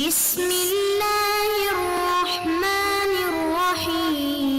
بسم الله الرحمن الرحيم.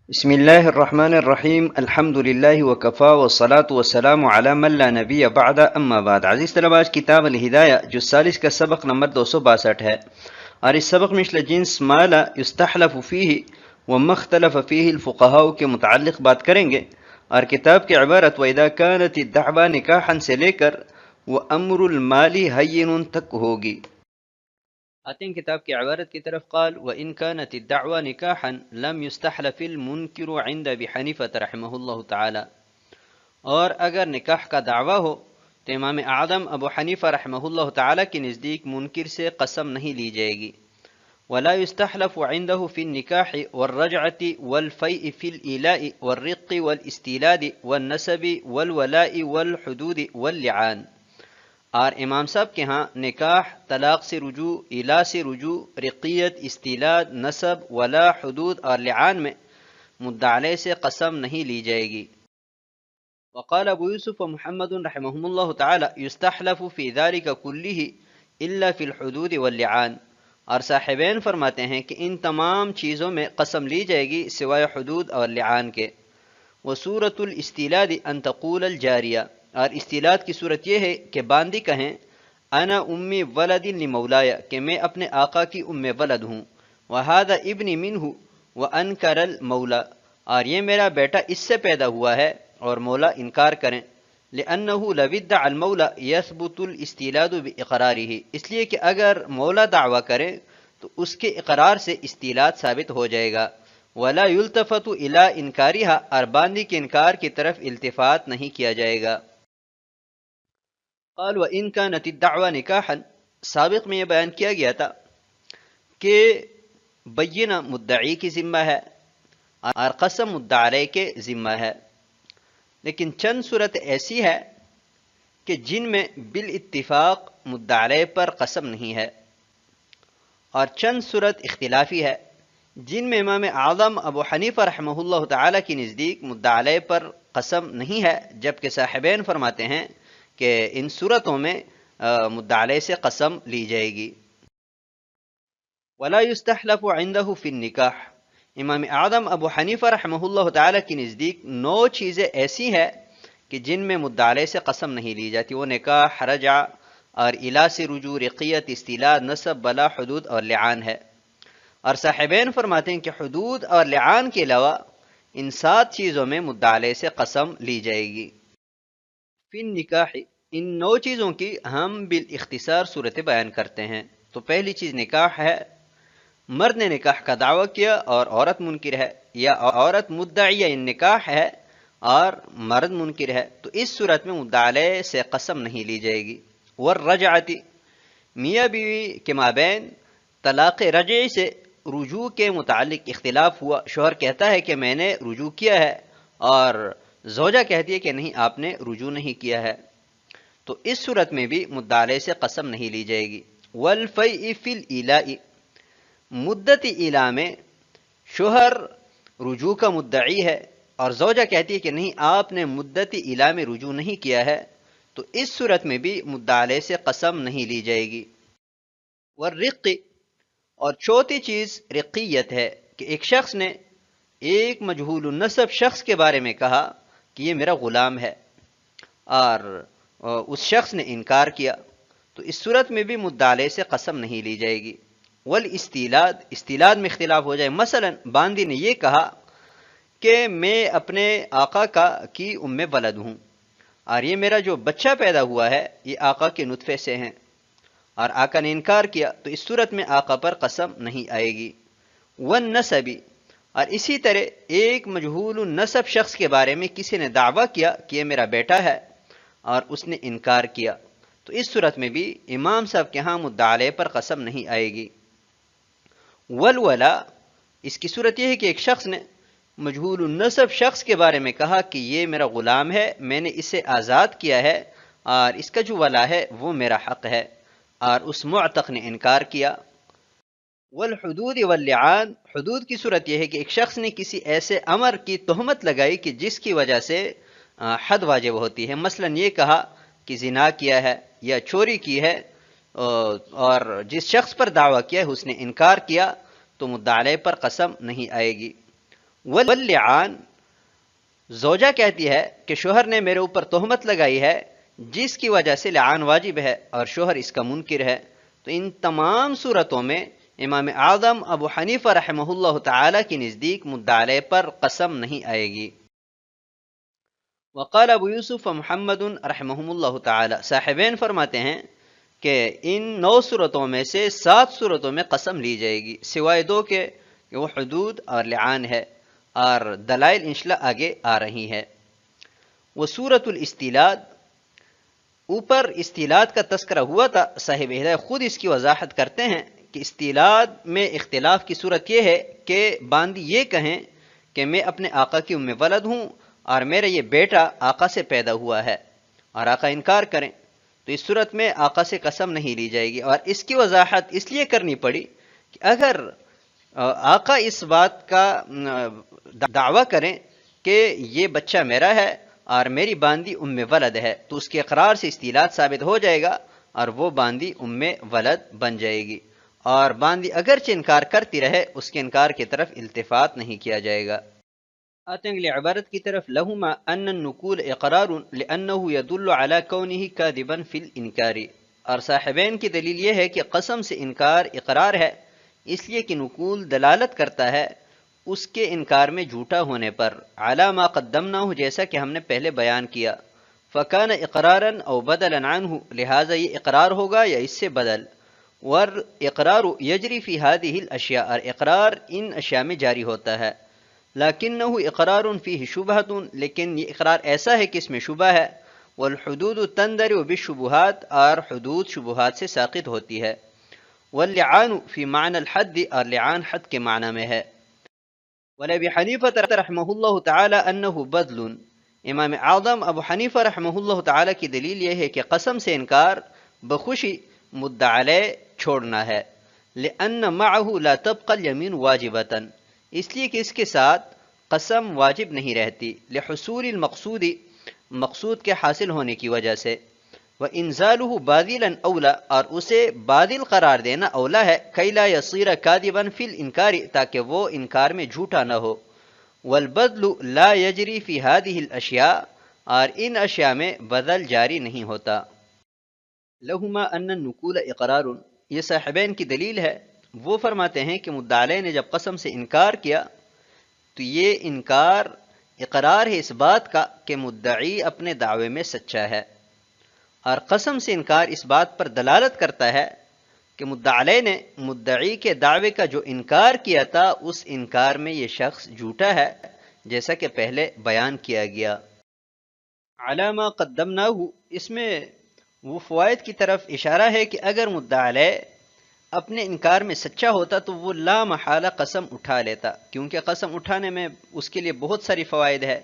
بسم الله الرحمن الرحیم الحمد للہ وکفا والصلاة والسلام علی من لا نبی بعد اما بعد. عزیز طلباء، آج کتاب الہدایہ جو 40 کا سبق نمبر 262 ہے، اور اس سبق میں جنس ما لا یستحلف فیہ وما اختلف فیہ الفقہاء کے متعلق بات کریں گے، اور کتاب کی عبارت وَإِذَا كَانَتِ الدَّعْوَى نِكَاحًا سے لے کر وَأَمْرُ الْمَالِ هَيِّنٌ تک ہوگی. آتے ہیں کتاب کی عبارت کی طرف. قال وَإِن كَانَتِ الدَّعْوَى نِكَاحًا لَمْ يُسْتَحْلَفِ الْمُنْكِرُ عِنْدَ أَبِي حنیفة رحمہ اللہ تعالی، اور اگر نکاح کا دعویٰ ہو تو امام اعظم ابو حنیفہ رحمہ اللہ تعالی کے نزدیک منکر سے قسم نہیں لی جائے گی. ولا يستحلف عنده في النكاح والرجعة والفيء في الإيلاء والرق والاستيلاد والنسب والولاء والحدود واللعان. اور امام صاحب کے ہاں نکاح، طلاق سے رجوع، الا سے رجوع، رقیت، استیلاد، نسب، ولا، حدود اور لعان میں مدعا علیہ سے قسم نہیں لی جائے گی. وقال ابو یوسف و محمد رحمہم اللہ تعالی یستحلف فی ذلک کلہ الا فی الحدود واللعان. اور صاحبین فرماتے ہیں کہ ان تمام چیزوں میں قسم لی جائے گی سوائے حدود اور لعان کے. وصورۃ الاستیلاد ان تقول الجاریہ، اور استیلاد کی صورت یہ ہے کہ باندی کہیں انا امی ولد لمولایا، کہ میں اپنے آقا کی ام ولد ہوں. وہذا ابنی منہ وانکر المولا، اور یہ میرا بیٹا اس سے پیدا ہوا ہے اور مولا انکار کریں. لأنہ لو ادعى المولا يثبت الاستیلاد باقرارہ، اس لیے کہ اگر مولا دعویٰ کرے تو اس کے اقرار سے استیلاد ثابت ہو جائے گا. ولا یلتفت الی انکارها، اور باندی کے انکار کی طرف التفات نہیں کیا جائے گا. قال وإن كانت الدعوى نکاحا، سابق میں یہ بیان کیا گیا تھا کہ بینہ مدعی کی ذمہ ہے اور قسم مدعا علیہ کے ذمہ ہے، لیکن چند صورت ایسی ہے کہ جن میں بالاتفاق مدعا علیہ پر قسم نہیں ہے، اور چند صورت اختلافی ہے جن میں امام اعظم ابو حنیفہ رحمہ اللہ تعالی کی نزدیک مدعا علیہ پر قسم نہیں ہے، جبکہ صاحبین فرماتے ہیں کہ ان صورتوں میں مدعا علیہ سے قسم لی جائے گی. ولا یستحلف عنده فی النکاح، امام اعظم ابو حنیفہ رحمہ اللہ تعالی کی نزدیک 9 چیزیں ایسی ہیں کہ جن میں مدعا علیہ سے قسم نہیں لی جاتی. وہ نکاح، رجع اور الا سے رجوع، رقیت، استیلاد، نسب، بلا، حدود اور لعان ہے. اور صاحبین فرماتے ہیں کہ حدود اور لعان کے علاوہ ان 7 چیزوں میں مدعا علیہ سے قسم لی جائے گی. فی النکاح، ان 9 چیزوں کی ہم بالاختصار صورتیں بیان کرتے ہیں. تو پہلی چیز نکاح ہے. مرد نے نکاح کا دعویٰ کیا اور عورت منکر ہے، یا عورت مدعیہ نکاح ہے اور مرد منکر ہے، تو اس صورت میں مدعا علیہ سے قسم نہیں لی جائے گی. والرجعۃ، میاں بیوی کے مابین طلاق رجعی سے رجوع کے متعلق اختلاف ہوا. شوہر کہتا ہے کہ میں نے رجوع کیا ہے، اور زوجہ کہتی ہے کہ نہیں، آپ نے رجوع نہیں کیا ہے، تو اس صورت میں بھی مدعا علیہ سے قسم نہیں لی جائے گی. والفیء فی الإیلاء، مدت ایلا میں شوہر رجوع کا مدعی ہے اور زوجہ کہتی ہے کہ نہیں، آپ نے مدت ایلا میں رجوع نہیں کیا ہے، تو اس صورت میں بھی مدعا علیہ سے قسم نہیں لی جائے گی. والرق، اور چوتھی چیز رقیت ہے کہ ایک شخص نے ایک مجہول النسب شخص کے بارے میں کہا کہ یہ میرا غلام ہے، اور اس شخص نے انکار کیا، تو اس صورت میں بھی مدعا علیہ سے قسم نہیں لی جائے گی. والاستیلاد، استیلاد میں اختلاف ہو جائے. مثلا باندی نے یہ کہا کہ میں اپنے آقا کی ام ولد ہوں، اور یہ میرا جو بچہ پیدا ہوا ہے یہ آقا کے نطفے سے ہیں، اور آقا نے انکار کیا، تو اس صورت میں آقا پر قسم نہیں آئے گی. والنسب، اور اسی طرح ایک مجہول النسب شخص کے بارے میں کسی نے دعویٰ کیا کہ یہ میرا بیٹا ہے اور اس نے انکار کیا، تو اس صورت میں بھی امام صاحب کے ہاں مدعا علیہ پر قسم نہیں آئے گی. والولا، اس کی صورت یہ ہے کہ ایک شخص نے مجہول النسب شخص کے بارے میں کہا کہ یہ میرا غلام ہے، میں نے اسے آزاد کیا ہے اور اس کا جو ولا ہے وہ میرا حق ہے، اور اس معتق نے انکار کیا. والحدود واللعان، حدود کی صورت یہ ہے کہ ایک شخص نے کسی ایسے امر کی تہمت لگائی کہ جس کی وجہ سے حد واجب ہوتی ہے. مثلا یہ کہا کہ زنا کیا ہے یا چوری کی ہے، اور جس شخص پر دعویٰ کیا ہے اس نے انکار کیا تو مدعا علیہ پر قسم نہیں آئے گی۔ واللعان، زوجہ کہتی ہے کہ شوہر نے میرے اوپر تہمت لگائی ہے جس کی وجہ سے لعان واجب ہے اور شوہر اس کا منکر ہے، تو ان تمام صورتوں میں امام اعظم ابو حنیفہ رحمہ اللہ تعالی کے نزدیک مدعا علیہ پر قسم نہیں آئے گی۔ وقال ابو یوسف محمد رحمہم اللہ تعالی، صاحبین فرماتے ہیں کہ ان 9 صورتوں میں سے 7 صورتوں میں قسم لی جائے گی، سوائے 2 کے کہ وہ حدود اور لعان ہے، اور دلائل انشاءاللہ آگے آ رہی ہے۔ وہ سورۃ الاستیلاد، اوپر استیلاد کا تذکرہ ہوا تھا، صاحب ہدایہ خود اس کی وضاحت کرتے ہیں کہ استیلاد میں اختلاف کی صورت یہ ہے کہ باندی یہ کہیں کہ میں اپنے آقا کی ام ولد ہوں اور میرا یہ بیٹا آقا سے پیدا ہوا ہے، اور آقا انکار کریں، تو اس صورت میں آقا سے قسم نہیں لی جائے گی۔ اور اس کی وضاحت اس لیے کرنی پڑی کہ اگر آقا اس بات کا دعویٰ کریں کہ یہ بچہ میرا ہے اور میری باندی ام ولد ہے، تو اس کے اقرار سے استیلاد ثابت ہو جائے گا اور وہ باندی ام ولد بن جائے گی، اور باندی اگرچہ انکار کرتی رہے اس کے انکار کی طرف التفات نہیں کیا جائے گا۔ آتے ہیں اگلی عبارت کی طرف، لہما ان النقول اقرار لانه يدل على كونه كاذبا في الانکار، اور صاحبین کی دلیل یہ ہے کہ قسم سے انکار اقرار ہے اس لیے کہ نقول دلالت کرتا ہے اس کے انکار میں جھوٹا ہونے پر، علی ما قدمناه، جیسا کہ ہم نے پہلے بیان کیا، فکان اقرارا او بدلا عنہ، لہٰذا یہ اقرار ہوگا یا اس سے بدل، والاقرار یجری فی هذه الاشیاء، اور اقرار ان اشیاء میں جاری ہوتا ہے، لیکنہ اقرار فیہ شبہۃ، لیکن یہ اقرار ایسا ہے کہ اس میں شبہ ہے، والحدود تندرع بالشبہات، اور حدود شبہات سے ساقط ہوتی ہے، واللعان فی معنی الحد، اور لعان حد کے معنی میں ہے۔ ولابی حنیفہ رحمہ اللہ تعالی انہ بدل، امام اعظم ابو حنیفہ رحمہ اللہ تعالی کی دلیل یہ ہے کہ قسم سے انکار بخوشی مدعا علیہ چھوڑنا ہے، لأن معه لا تبقى الیمین واجبۃ، اس لیے کہ اس کے ساتھ قسم واجب نہیں رہتی، لحصول المقصود، مقصود کے حاصل ہونے کی وجہ سے، وانزالہ باذلا اولا، اور اسے باذل قرار دینا اولا ہے، کئی لا یصیر کاذبا فی الانکار، تاکہ وہ انکار میں جھوٹا نہ ہو، والبدل لا یجری فی هذه الاشیاء، اور ان اشیاء میں بدل جاری نہیں ہوتا۔ لہما ان النقول اقرار، یہ صاحبین کی دلیل ہے، وہ فرماتے ہیں کہ مدعا علیہ نے جب قسم سے انکار کیا تو یہ انکار اقرار ہے اس بات کا کہ مدعی اپنے دعوے میں سچا ہے، اور قسم سے انکار اس بات پر دلالت کرتا ہے کہ مدعا علیہ نے مدعی کے دعوے کا جو انکار کیا تھا اس انکار میں یہ شخص جھوٹا ہے، جیسا کہ پہلے بیان کیا گیا۔ علامہ قدمناہ، اس میں وہ فوائد کی طرف اشارہ ہے کہ اگر مدعا علیہ اپنے انکار میں سچا ہوتا تو وہ لا محالہ قسم اٹھا لیتا، کیونکہ قسم اٹھانے میں اس کے لیے بہت ساری فوائد ہے۔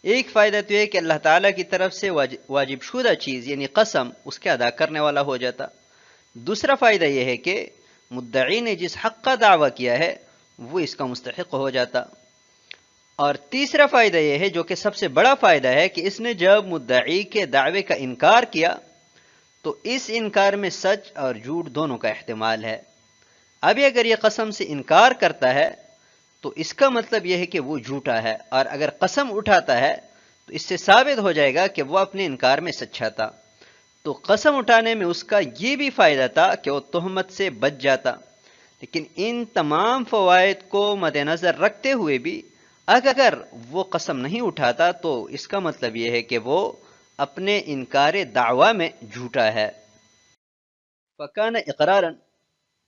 ایک فائدہ تو یہ کہ اللہ تعالیٰ کی طرف سے واجب شدہ چیز یعنی قسم اس کے ادا کرنے والا ہو جاتا۔ دوسرا فائدہ یہ ہے کہ مدعی نے جس حق کا دعویٰ کیا ہے وہ اس کا مستحق ہو جاتا۔ اور تیسرا فائدہ یہ ہے جو کہ سب سے بڑا فائدہ ہے کہ اس نے جب مدعی کے دعوے کا انکار کیا تو اس انکار میں سچ اور جھوٹ دونوں کا احتمال ہے۔ ابھی اگر یہ قسم سے انکار کرتا ہے تو اس کا مطلب یہ ہے کہ وہ جھوٹا ہے، اور اگر قسم اٹھاتا ہے تو اس سے ثابت ہو جائے گا کہ وہ اپنے انکار میں سچا تھا۔ تو قسم اٹھانے میں اس کا یہ بھی فائدہ تھا کہ وہ تہمت سے بچ جاتا، لیکن ان تمام فوائد کو مد نظر رکھتے ہوئے بھی اگر وہ قسم نہیں اٹھاتا تو اس کا مطلب یہ ہے کہ وہ اپنے انکار دعویٰ میں جھوٹا ہے۔ فکان اقرارا،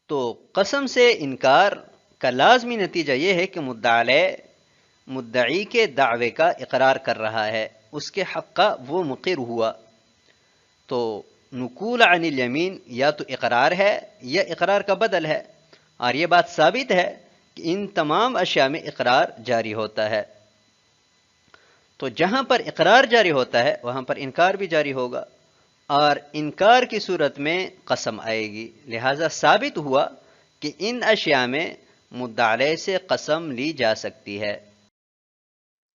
تو قسم سے انکار کا لازمی نتیجہ یہ ہے کہ مدعا علیہ مدعی کے دعوے کا اقرار کر رہا ہے، اس کے حق کا وہ مقر ہوا، تو نقول عن الیمین یا تو اقرار ہے یا اقرار کا بدل ہے، اور یہ بات ثابت ہے کہ ان تمام اشیاء میں اقرار جاری ہوتا ہے، تو جہاں پر اقرار جاری ہوتا ہے وہاں پر انکار بھی جاری ہوگا، اور انکار کی صورت میں قسم آئے گی، لہذا ثابت ہوا کہ ان اشیاء میں مدعا علیہ سے قسم لی جا سکتی ہے۔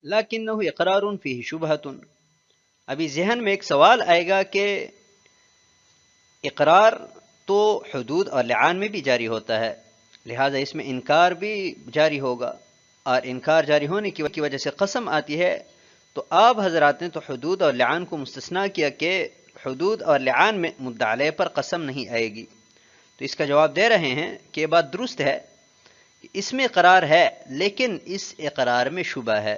لیکنہ اقرار فیہ شبہۃ، ابھی ذہن میں ایک سوال آئے گا کہ اقرار تو حدود اور لعان میں بھی جاری ہوتا ہے، لہٰذا اس میں انکار بھی جاری ہوگا، اور انکار جاری ہونے کی وجہ سے قسم آتی ہے، تو آپ حضرات نے تو حدود اور لعان کو مستثنیٰ کیا کہ حدود اور لعان میں مدعا علیہ پر قسم نہیں آئے گی۔ تو اس کا جواب دے رہے ہیں کہ یہ بات درست ہے، اس میں اقرار ہے لیکن اس اقرار میں شبہ ہے،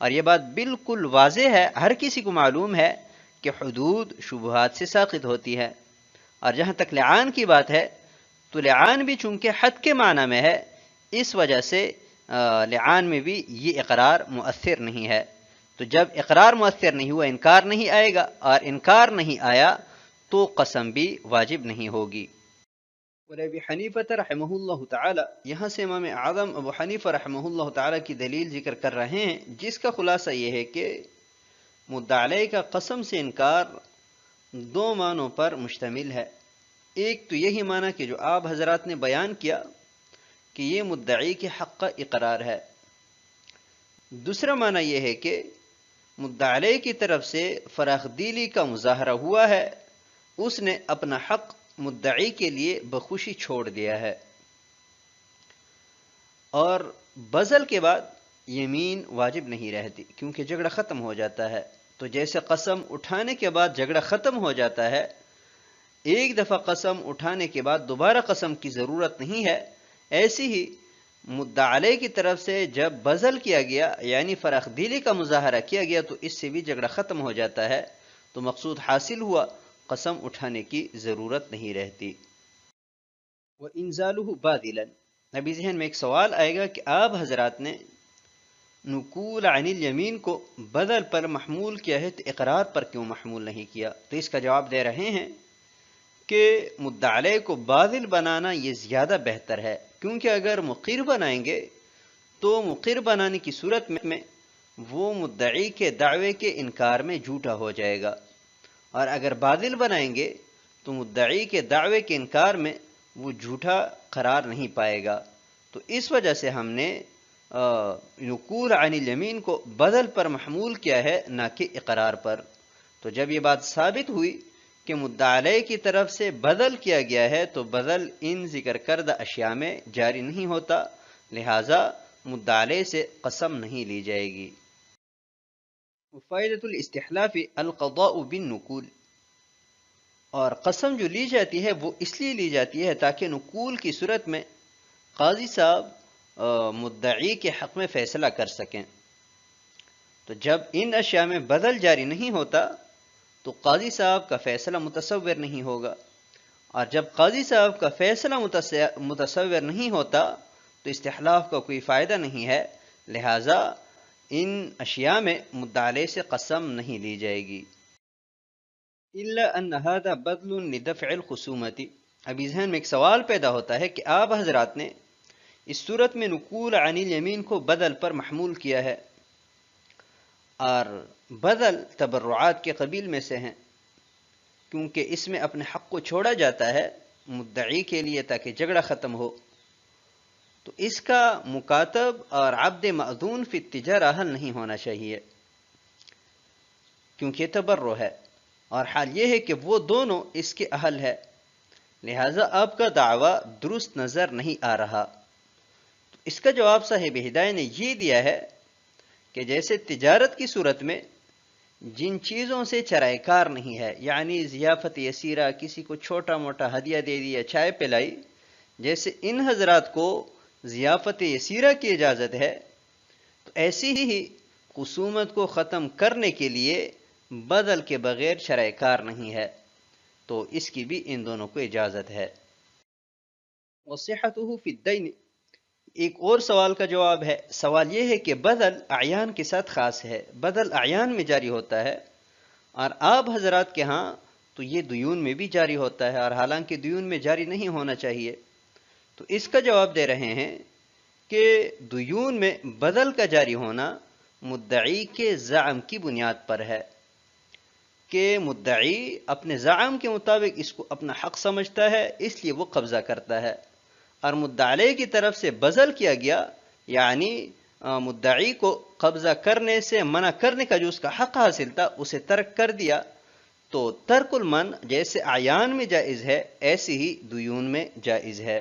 اور یہ بات بالکل واضح ہے، ہر کسی کو معلوم ہے کہ حدود شبہات سے ساقط ہوتی ہے۔ اور جہاں تک لعان کی بات ہے تو لعان بھی چونکہ حد کے معنی میں ہے، اس وجہ سے لعان میں بھی یہ اقرار مؤثر نہیں ہے۔ تو جب اقرار مؤثر نہیں ہوا، انکار نہیں آئے گا، اور انکار نہیں آیا تو قسم بھی واجب نہیں ہوگی۔ اور ابی حنیفہ رحمہ اللہ تعالی، یہاں سے امام اعظم ابو حنیفہ رحمہ اللہ تعالی کی دلیل ذکر کر رہے ہیں، جس کا خلاصہ یہ ہے کہ مدعا علیہ کا قسم سے انکار دو معنوں پر مشتمل ہے۔ ایک تو یہی معنی کہ جو آپ حضرات نے بیان کیا کہ یہ مدعی کے حق کا اقرار ہے، دوسرا معنی یہ ہے کہ مدعا علیہ کی طرف سے فراخ دلی کا مظاہرہ ہوا ہے، اس نے اپنا حق مدعی کے لیے بخوشی چھوڑ دیا ہے، اور بذل کے بعد یمین واجب نہیں رہتی کیونکہ جھگڑا ختم ہو جاتا ہے۔ تو جیسے قسم اٹھانے کے بعد جھگڑا ختم ہو جاتا ہے، ایک دفعہ قسم اٹھانے کے بعد دوبارہ قسم کی ضرورت نہیں ہے، ایسی ہی مدعا علیہ کی طرف سے جب بذل کیا گیا یعنی فراخ دلی کا مظاہرہ کیا گیا تو اس سے بھی جھگڑا ختم ہو جاتا ہے، تو مقصود حاصل ہوا، قسم اٹھانے کی ضرورت نہیں رہتی۔ وَإِنزَالُهُ بَادِلًا، ابھی ذہن میں ایک سوال آئے گا کہ آپ حضرات نے نقول عن الیمین کو بدل پر محمول کیا ہے تو اقرار پر کیوں محمول نہیں کیا؟ تو اس کا جواب دے رہے ہیں کہ مدعا علیہ کو باطل بنانا یہ زیادہ بہتر ہے، کیونکہ اگر مقر بنائیں گے تو مقر بنانے کی صورت میں وہ مدعی کے دعوے کے انکار میں جھوٹا ہو جائے گا، اور اگر باطل بنائیں گے تو مدعی کے دعوے کے انکار میں وہ جھوٹا قرار نہیں پائے گا۔ تو اس وجہ سے ہم نے نقول عن الیمین کو بدل پر محمول کیا ہے، نہ کہ اقرار پر۔ تو جب یہ بات ثابت ہوئی کہ مدعا علیہ کی طرف سے بدل کیا گیا ہے تو بدل ان ذکر کردہ اشیاء میں جاری نہیں ہوتا، لہٰذا مدعا علیہ سے قسم نہیں لی جائے گی۔ فائدۃ الاستحلاف القضاء بالنقول، اور قسم جو لی جاتی ہے وہ اس لیے لی جاتی ہے تاکہ نقول کی صورت میں قاضی صاحب مدعی کے حق میں فیصلہ کر سکیں۔ تو جب ان اشیاء میں بدل جاری نہیں ہوتا تو قاضی صاحب کا فیصلہ متصور نہیں ہوگا، اور جب قاضی صاحب کا فیصلہ متصور نہیں ہوتا تو استحلاف کا کوئی فائدہ نہیں ہے، لہٰذا ان اشیاء میں مدعا علیہ سے قسم نہیں لی جائے گی۔ الا ان هذا بدل لدفع الخصومت، ابھی ذہن میں ایک سوال پیدا ہوتا ہے کہ آپ حضرات نے اس صورت میں نقول عن الیمین کو بدل پر محمول کیا ہے، اور بدل تبرعات کے قبیل میں سے ہیں، کیونکہ اس میں اپنے حق کو چھوڑا جاتا ہے مدعی کے لیے تاکہ جھگڑا ختم ہو، تو اس کا مکاتب اور عبد مأذون فی التجارہ حل نہیں ہونا چاہیے کیونکہ تبرع ہے، اور حال یہ ہے کہ وہ دونوں اس کے اہل ہے، لہٰذا آپ کا دعویٰ درست نظر نہیں آ رہا۔ تو اس کا جواب صاحب ہدایہ نے یہ دیا ہے کہ جیسے تجارت کی صورت میں جن چیزوں سے چرائے کار نہیں ہے، یعنی ضیافت یسیرہ، کسی کو چھوٹا موٹا ہدیہ دے دیا، چائے پلائی، جیسے ان حضرات کو ضیافت یسیرہ کی اجازت ہے، تو ایسی ہی خصومت کو ختم کرنے کے لیے بدل کے بغیر شرع کار نہیں ہے، تو اس کی بھی ان دونوں کو اجازت ہے۔ وصحته فی الدین، ایک اور سوال کا جواب ہے، سوال یہ ہے کہ بدل اعیان کے ساتھ خاص ہے، بدل اعیان میں جاری ہوتا ہے، اور آپ حضرات کے ہاں تو یہ دیون میں بھی جاری ہوتا ہے، اور حالانکہ دیون میں جاری نہیں ہونا چاہیے۔ تو اس کا جواب دے رہے ہیں کہ دیون میں بدل کا جاری ہونا مدعی کے زعم کی بنیاد پر ہے، کہ مدعی اپنے زعم کے مطابق اس کو اپنا حق سمجھتا ہے، اس لیے وہ قبضہ کرتا ہے، اور مدعا علیہ کی طرف سے بذل کیا گیا یعنی مدعی کو قبضہ کرنے سے منع کرنے کا جو اس کا حق حاصل تھا اسے ترک کر دیا، تو ترک المن جیسے اعیان میں جائز ہے ایسی ہی دیون میں جائز ہے۔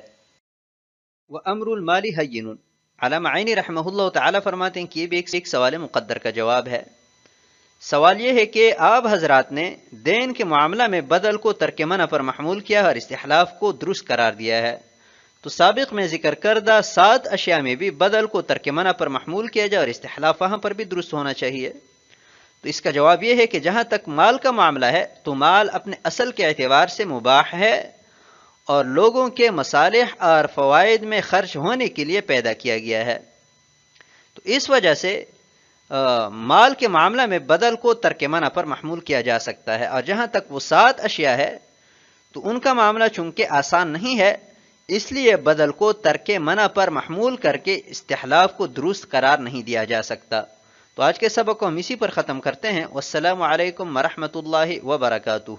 وَأَمْرُ الْمَالِ هَيِّنٌ، علامہ عینی رحمہ اللہ تعالیٰ فرماتے ہیں کہ یہ بھی ایک سوال مقدر کا جواب ہے۔ سوال یہ ہے کہ آپ حضرات نے دین کے معاملہ میں بدل کو ترک منع پر محمول کیا اور استحلاف کو درست قرار دیا ہے، تو سابق میں ذکر کردہ 7 اشیاء میں بھی بدل کو ترک منع پر محمول کیا جائے اور استحلاف وہاں پر بھی درست ہونا چاہیے۔ تو اس کا جواب یہ ہے کہ جہاں تک مال کا معاملہ ہے تو مال اپنے اصل کے اعتبار سے مباح ہے اور لوگوں کے مصالح اور فوائد میں خرچ ہونے کے لیے پیدا کیا گیا ہے، تو اس وجہ سے مال کے معاملہ میں بدل کو ترک منع پر محمول کیا جا سکتا ہے۔ اور جہاں تک وہ 7 اشیاء ہے تو ان کا معاملہ چونکہ آسان نہیں ہے، اس لیے بدل کو ترک منع پر محمول کر کے استحلاف کو درست قرار نہیں دیا جا سکتا۔ تو آج کے سبق کو ہم اسی پر ختم کرتے ہیں۔ والسلام علیکم ورحمۃ اللہ وبرکاتہ۔